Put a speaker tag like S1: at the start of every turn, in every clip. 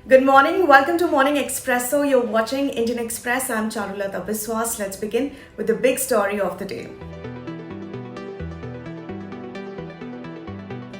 S1: Good morning. Welcome to Morning Expresso. You're watching Indian Express. I'm Charulata Biswas. Let's begin with the big story of the day.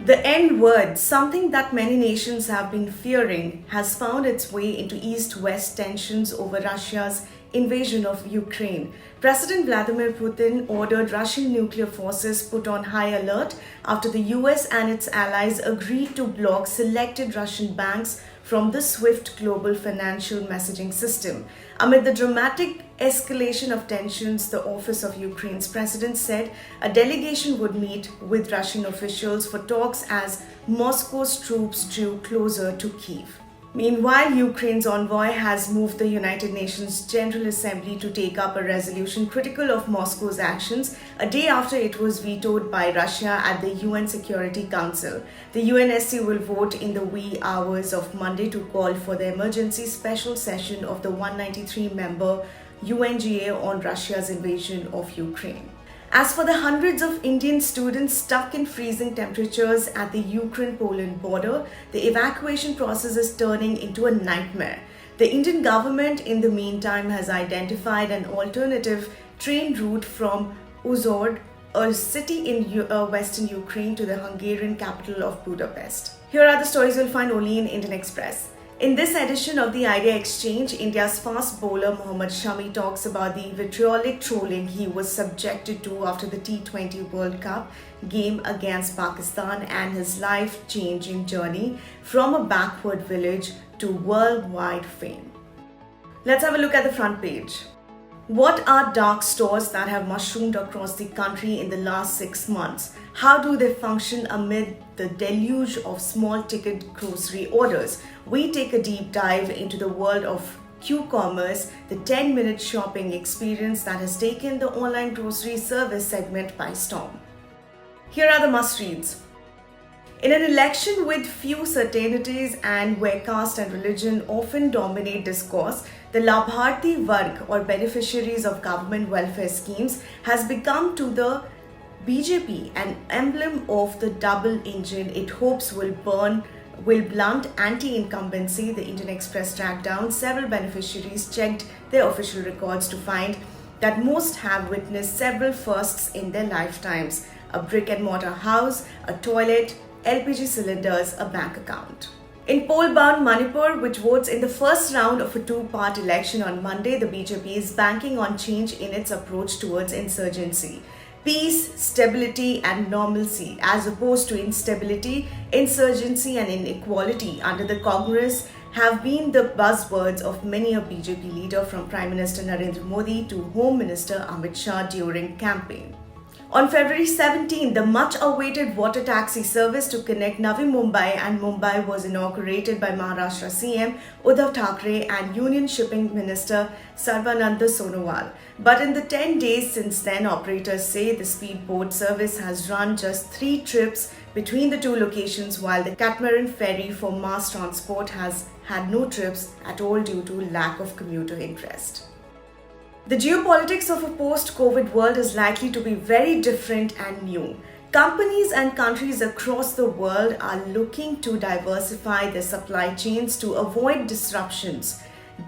S1: The N word, something that many nations have been fearing, has found its way into East-West tensions over Russia's invasion of Ukraine. President Vladimir Putin ordered Russian nuclear forces put on high alert after the US and its allies agreed to block selected Russian banks from the SWIFT global financial messaging system. Amid the dramatic escalation of tensions, the office of Ukraine's president said a delegation would meet with Russian officials for talks as Moscow's troops drew closer to Kyiv. Meanwhile, Ukraine's envoy has moved the United Nations General Assembly to take up a resolution critical of Moscow's actions a day after it was vetoed by Russia at the UN Security Council. The UNSC will vote in the wee hours of Monday to call for the emergency special session of the 193-member UNGA on Russia's invasion of Ukraine. As for the hundreds of Indian students stuck in freezing temperatures at the Ukraine-Poland border, the evacuation process is turning into a nightmare. The Indian government, in the meantime, has identified an alternative train route from Uzhhorod, a city in western Ukraine, to the Hungarian capital of Budapest. Here are the stories you'll find only in Indian Express. In this edition of the Idea Exchange, India's fast bowler Mohammad Shami talks about the vitriolic trolling he was subjected to after the T20 World Cup game against Pakistan and his life-changing journey from a backward village to worldwide fame. Let's have a look at the front page. What are dark stores that have mushroomed across the country in the last 6 months? How do they function amid the deluge of small-ticket grocery orders? We take a deep dive into the world of Q-commerce, the 10-minute shopping experience that has taken the online grocery service segment by storm. Here are the must-reads. In an election with few certainties and where caste and religion often dominate discourse, the Labharti Varg, or beneficiaries of government welfare schemes, has become to the BJP an emblem of the double engine it hopes will blunt anti-incumbency. The Indian Express tracked down several beneficiaries, checked their official records to find that most have witnessed several firsts in their lifetimes: a brick and mortar house, a toilet, LPG cylinders, a bank account. In poll-bound Manipur, which votes in the first round of a two-part election on Monday, the BJP is banking on change in its approach towards insurgency. Peace, stability and normalcy, as opposed to instability, insurgency and inequality under the Congress, have been the buzzwords of many a BJP leader, from Prime Minister Narendra Modi to Home Minister Amit Shah during campaign. On February 17, the much-awaited water taxi service to connect Navi Mumbai and Mumbai was inaugurated by Maharashtra CM Uddhav Thackeray and Union Shipping Minister Sarbananda Sonowal. But in the 10 days since then, operators say the speedboat service has run just 3 trips between the two locations, while the catamaran ferry for mass transport has had no trips at all due to lack of commuter interest. The geopolitics of a post-COVID world is likely to be very different and new. Companies and countries across the world are looking to diversify their supply chains to avoid disruptions.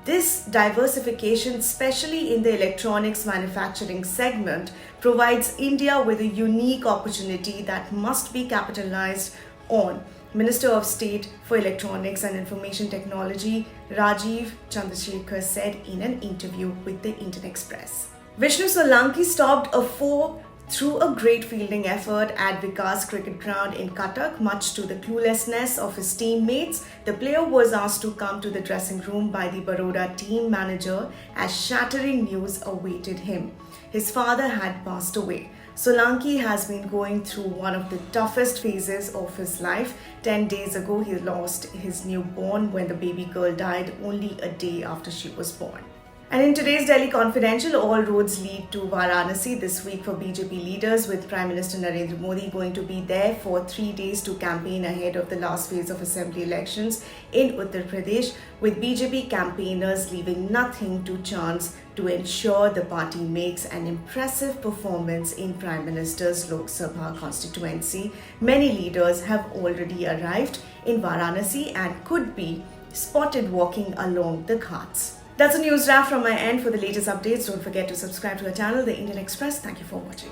S1: This diversification, especially in the electronics manufacturing segment, provides India with a unique opportunity that must be capitalized on. Minister of State for Electronics and Information Technology Rajiv Chandrasekhar said in an interview with the Indian Express. Vishnu Solanki stopped a 4 through a great fielding effort at Vikas Cricket Ground in Cuttack. Much to the cluelessness of his teammates, the player was asked to come to the dressing room by the Baroda team manager as shattering news awaited him. His father had passed away. Solanki has been going through one of the toughest phases of his life. 10 days ago, he lost his newborn when the baby girl died only a day after she was born. And in today's Delhi Confidential, all roads lead to Varanasi this week for BJP leaders, with Prime Minister Narendra Modi going to be there for 3 days to campaign ahead of the last phase of assembly elections in Uttar Pradesh, with BJP campaigners leaving nothing to chance to ensure the party makes an impressive performance in Prime Minister's Lok Sabha constituency. Many leaders have already arrived in Varanasi and could be spotted walking along the ghats. That's a news wrap from my end. For the latest updates, don't forget to subscribe to our channel, The Indian Express. Thank you for watching.